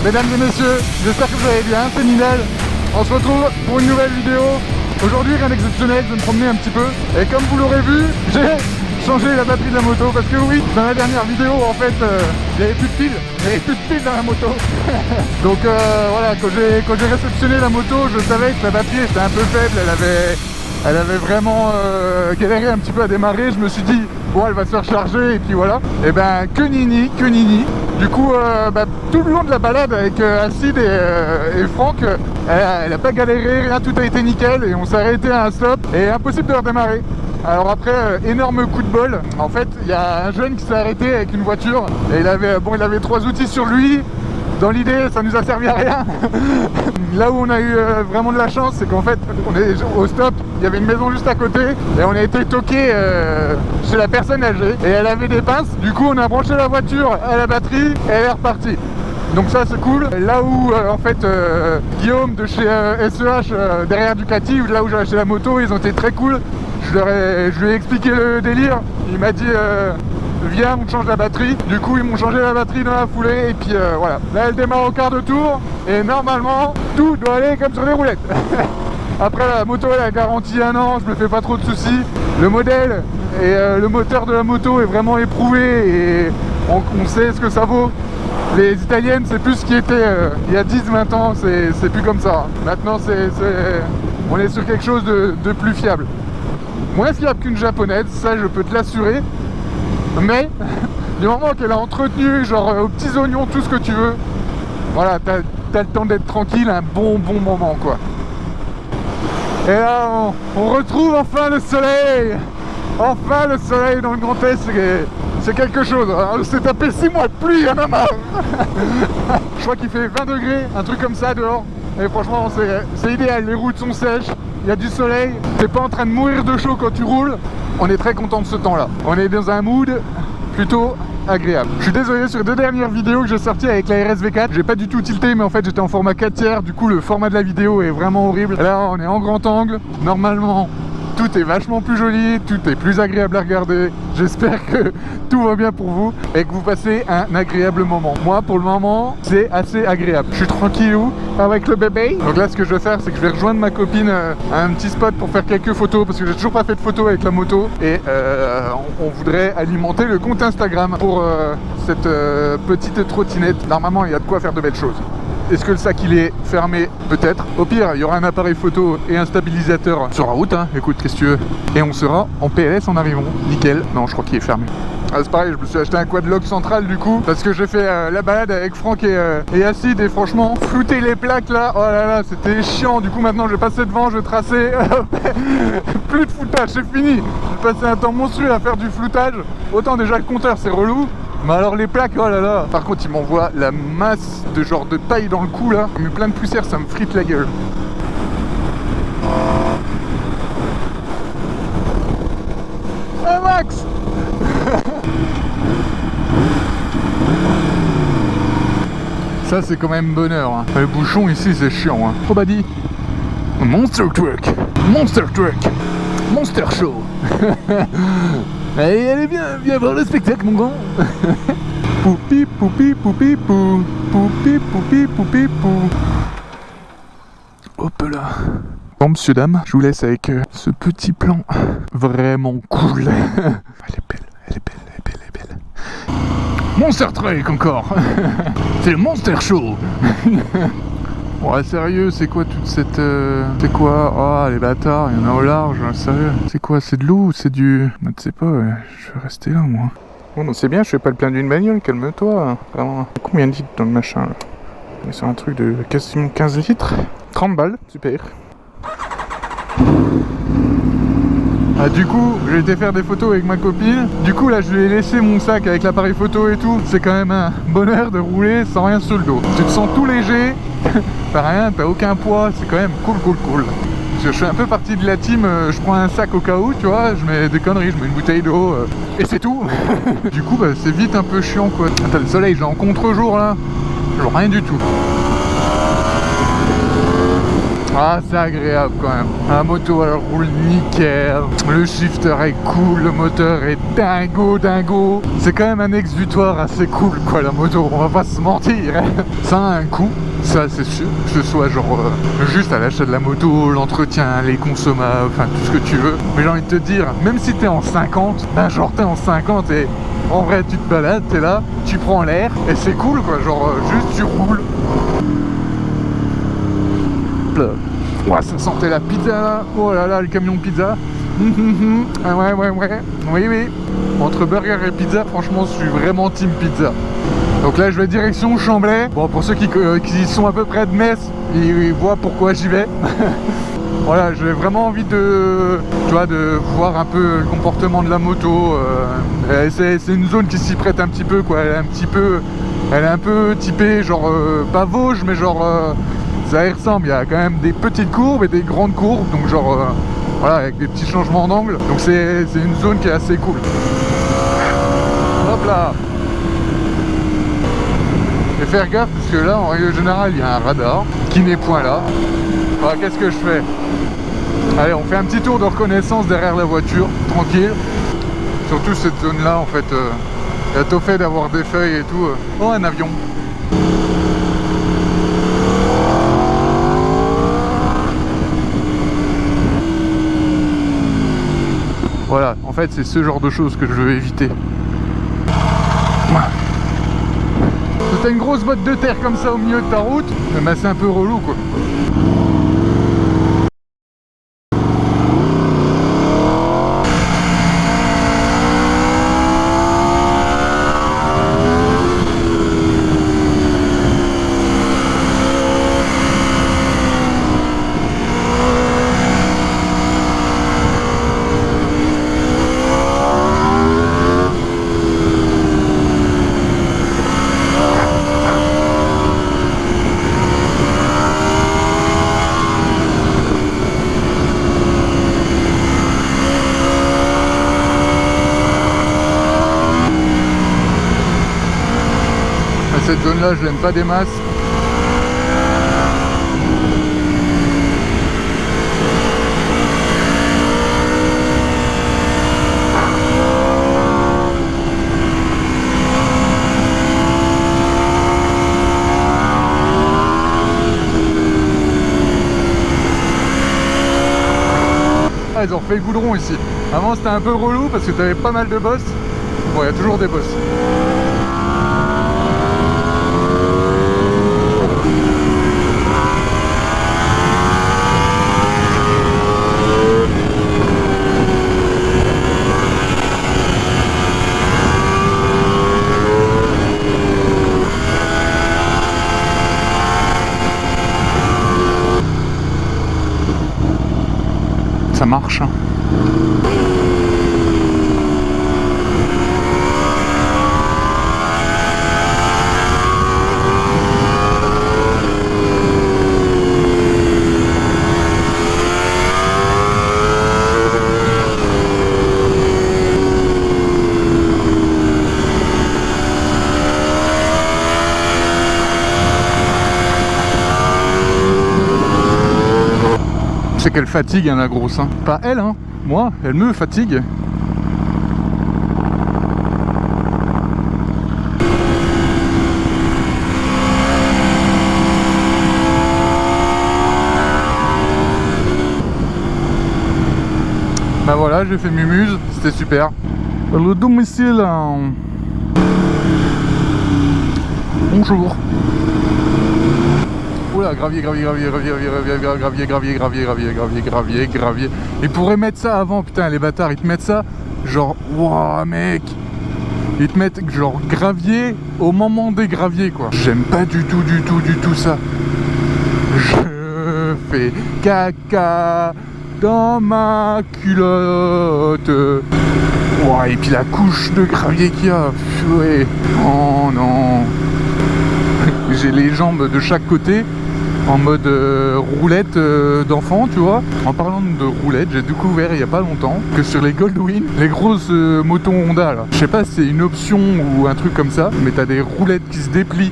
Mesdames et messieurs, j'espère que vous allez bien, c'est Ninel. On se retrouve pour une nouvelle vidéo. Aujourd'hui, rien d'exceptionnel, je vais me promener un petit peu. Et comme vous l'aurez vu, j'ai changé la batterie de la moto. Parce que oui, dans la dernière vidéo, en fait, il n'y avait plus de piles. Il n'y avait plus de piles dans la moto. Donc voilà, quand j'ai réceptionné la moto, je savais que la batterie était un peu faible. Elle avait vraiment galéré un petit peu à démarrer. Je me suis dit, bon, elle va se faire charger et puis voilà. Et ben, que nini, que nini. Du coup, tout le long de la balade avec Acide et Franck, elle a pas galéré, rien, tout a été nickel. Et on s'est arrêté à un stop et impossible de redémarrer. Alors après, énorme coup de bol. En fait, il y a un jeune qui s'est arrêté avec une voiture. Et il avait 3 outils sur lui. Dans l'idée, ça nous a servi à rien. Là où on a eu vraiment de la chance, c'est qu'en fait, on est au stop, il y avait une maison juste à côté et on a été toqué chez la personne âgée et elle avait des pinces. Du coup, on a branché la voiture à la batterie et elle est repartie. Donc ça, c'est cool. Là où en fait Guillaume de chez SEH derrière Ducati, là où j'ai acheté la moto, ils ont été très cool. Je lui ai expliqué le délire. Il m'a dit viens, on change la batterie. Du coup, ils m'ont changé la batterie dans la foulée. Et puis voilà. Là, elle démarre au quart de tour. Et normalement, tout doit aller comme sur des roulettes. Après, la moto, elle a garantie 1 an. Je me fais pas trop de soucis. Le modèle et le moteur de la moto est vraiment éprouvé. Et on sait ce que ça vaut. Les italiennes, c'est plus ce qui était il y a 10-20 ans. C'est plus comme ça. Maintenant, on est sur quelque chose de plus fiable. Moins fiable qu'une japonaise, ça, je peux te l'assurer. Mais du moment qu'elle a entretenu, genre aux petits oignons, tout ce que tu veux, voilà, t'as le temps d'être tranquille, un bon moment quoi. Et là on retrouve enfin le soleil. Enfin le soleil dans le Grand Est, c'est quelque chose. On s'est tapé 6 mois de pluie, y'en a marre. Je crois qu'il fait 20 degrés, un truc comme ça dehors. Et franchement c'est idéal, les routes sont sèches, il y a du soleil, t'es pas en train de mourir de chaud quand tu roules. On est très content de ce temps là. On est dans un mood plutôt agréable. Je suis désolé sur les 2 dernières vidéos que j'ai sorties avec la RSV4, j'ai pas du tout tilté, mais en fait j'étais en format 4/3, du coup le format de la vidéo est vraiment horrible. Là on est en grand angle, normalement tout est vachement plus joli, tout est plus agréable à regarder. J'espère que tout va bien pour vous et que vous passez un agréable moment. Moi pour le moment c'est assez agréable. Je suis tranquillou avec le bébé. Donc là ce que je vais faire, c'est que je vais rejoindre ma copine à un petit spot pour faire quelques photos parce que j'ai toujours pas fait de photos avec la moto. Et on voudrait alimenter le compte Instagram pour cette petite trottinette. Normalement il y a de quoi faire de belles choses. Est-ce que le sac il est fermé? Peut-être. Au pire, il y aura un appareil photo et un stabilisateur sur la route, hein. Écoute, qu'est-ce que tu veux? Et on sera en PLS en arrivant. Nickel. Non, je crois qu'il est fermé. Ah, c'est pareil, je me suis acheté un quadlock central du coup, parce que j'ai fait la balade avec Franck et Acide, et franchement, flouter les plaques là, oh là là, c'était chiant. Du coup, maintenant, je vais passer devant, je vais tracer. Plus de floutage, c'est fini. J'ai passé un temps monstrueux à faire du floutage. Autant déjà le compteur, c'est relou. Mais alors les plaques, oh là là. Par contre, il m'envoie la masse de genre de paille dans le cou là. J'ai mis plein de poussière, ça me frite la gueule. Ah Max. Ça c'est quand même bonheur hein. Le bouchon ici c'est chiant hein. Oh bah dis Monster Truck, Monster Truck, Monster Show. Allez viens voir le spectacle mon grand. Poupi poupi poupi pou, poupi poupi poupi pou. Hop là. Bon monsieur dame, je vous laisse avec ce petit plan vraiment cool. Elle est belle, elle est belle, elle est belle, elle est belle. Monster Truck encore. C'est le Monster Show. Ouais sérieux, c'est quoi toute cette... C'est quoi? Oh les bâtards, il y en a au large, sérieux. C'est quoi? C'est de l'eau ou c'est du... Je sais pas, ouais. Je vais rester là moi. Bon non c'est bien, je fais pas le plein d'une bagnole, calme-toi. Vraiment. Combien de litres dans le machin là? On est sur un truc de quasiment 15 litres. 30 balles, super. Ah du coup, j'ai été faire des photos avec ma copine. Du coup là, je lui ai laissé mon sac avec l'appareil photo et tout. C'est quand même un bonheur de rouler sans rien sur le dos. Tu te sens tout léger, t'as rien, t'as aucun poids. C'est quand même cool. Parce que je suis un peu partie de la team, je prends un sac au cas où, tu vois, je mets des conneries, je mets une bouteille d'eau et c'est tout. Du coup, bah, c'est vite un peu chiant quoi. Attends, le soleil, j'ai en contre-jour là, je vois rien du tout. Ah, c'est agréable quand même. La moto, elle roule nickel. Le shifter est cool, le moteur est dingo. C'est quand même un exutoire assez cool, quoi, la moto. On va pas se mentir. Ça a un coût, ça c'est sûr. Que ce soit genre juste à l'achat de la moto, l'entretien, les consommables, enfin tout ce que tu veux. Mais j'ai envie de te dire, même si t'es en 50, ben genre t'es en 50 et en vrai tu te balades, t'es là, tu prends l'air et c'est cool, quoi. Genre juste tu roules. Ouais, ça sentait la pizza là. Oh là là, le camion pizza. Ah ouais. Oui. Entre burger et pizza, franchement, je suis vraiment team pizza. Donc là, je vais direction Chamblay. Bon, pour ceux qui sont à peu près de Metz, ils voient pourquoi j'y vais. Voilà, j'ai vraiment envie de, tu vois, de voir un peu le comportement de la moto. C'est une zone qui s'y prête un petit peu, quoi. Elle est un peu typée, genre pas Vosges, mais genre ça y ressemble. Il y a quand même des petites courbes et des grandes courbes, donc genre voilà, avec des petits changements d'angle. Donc c'est une zone qui est assez cool. Hop là. Et faire gaffe parce que là, en règle générale, il y a un radar qui n'est point là. Voilà, qu'est-ce que je fais? Allez, on fait un petit tour de reconnaissance derrière la voiture, tranquille. Surtout cette zone-là, en fait, il y a tout fait d'avoir des feuilles et tout. Oh, un avion. Voilà, en fait, c'est ce genre de choses que je veux éviter. Si t'as une grosse botte de terre comme ça au milieu de ta route, ben c'est un peu relou, quoi. Cette zone là je l'aime pas des masses. Ah, ils ont refait le goudron ici. Avant c'était un peu relou parce que t'avais pas mal de bosses. Bon, il y a toujours des bosses. Ça marche. C'est qu'elle fatigue, hein, la grosse. Hein. Pas elle, hein. Moi, elle me fatigue. Bah voilà, j'ai fait Mumuse, c'était super. Le domicile. Bonjour. Oula, gravier. Ils pourraient mettre ça avant, putain, les bâtards, ils te mettent ça, genre, waouh, mec. Ils te mettent genre gravier au moment des graviers, quoi. J'aime pas du tout ça. Je fais caca dans ma culotte. Ouah, et puis la couche de gravier qu'il y a. Ouais. Oh non. J'ai les jambes de chaque côté en mode roulette d'enfant, tu vois. En parlant de roulette, j'ai découvert il y a pas longtemps que sur les Goldwing, les grosses motos Honda là, je sais pas si c'est une option ou un truc comme ça, mais t'as des roulettes qui se déplient.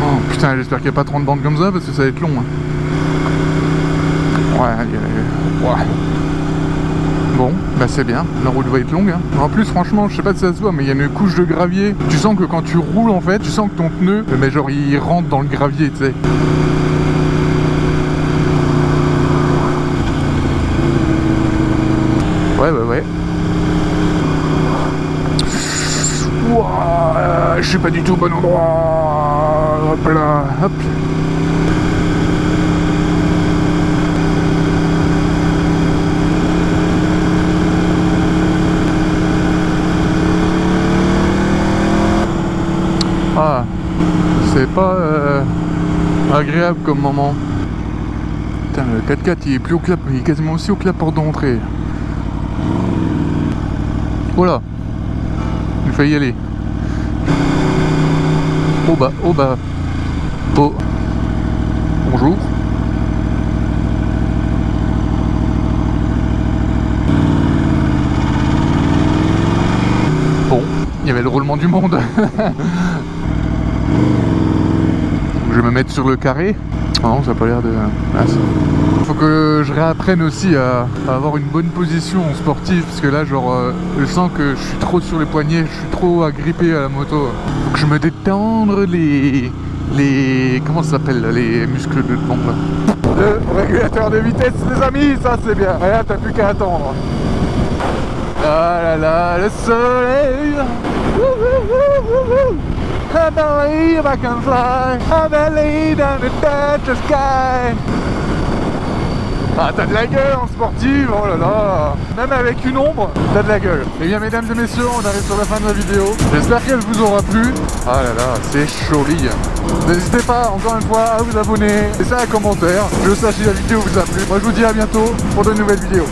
Oh putain, Putain, j'espère qu'il n'y a pas 30 bandes comme ça parce que ça va être long. Hein. Ouais. Bon, bah c'est bien, la route va être longue. Hein. En plus, franchement, je sais pas si ça se voit, mais il y a une couche de gravier. Tu sens que quand tu roules, en fait, tu sens que ton pneu, mais genre, il rentre dans le gravier, tu sais. Ouais. Ouah, je suis pas du tout au bon endroit. Hop là, hop. Ah, c'est pas agréable comme moment. Putain, le 4x4 il est plus au clap, il est quasiment aussi au clap porte d'entrée. Voilà, il faut y aller. Oh bah. Oh. Bonjour. Bon, il y avait le roulement du monde. Je vais me mettre sur le carré. Non, ça n'a pas l'air de... Faut que je réapprenne aussi à avoir une bonne position sportive, parce que là, genre, je sens que je suis trop sur les poignets, je suis trop agrippé à la moto. Faut que je me détendre les comment ça s'appelle, les muscles de devant là. Le régulateur de vitesse, les amis, ça c'est bien. Et là, t'as plus qu'à attendre. Ah là là, le soleil. I believe I can fly. I believe I can touch the sky. Ah, t'as de la gueule en sportive, oh là là. Même avec une ombre, t'as de la gueule. Et bien, mesdames et messieurs, on arrive sur la fin de la vidéo. J'espère qu'elle vous aura plu. Ah là là, c'est joli. N'hésitez pas, encore une fois, à vous abonner, laisser un commentaire. Je sache si la vidéo vous a plu. Moi, je vous dis à bientôt pour de nouvelles vidéos.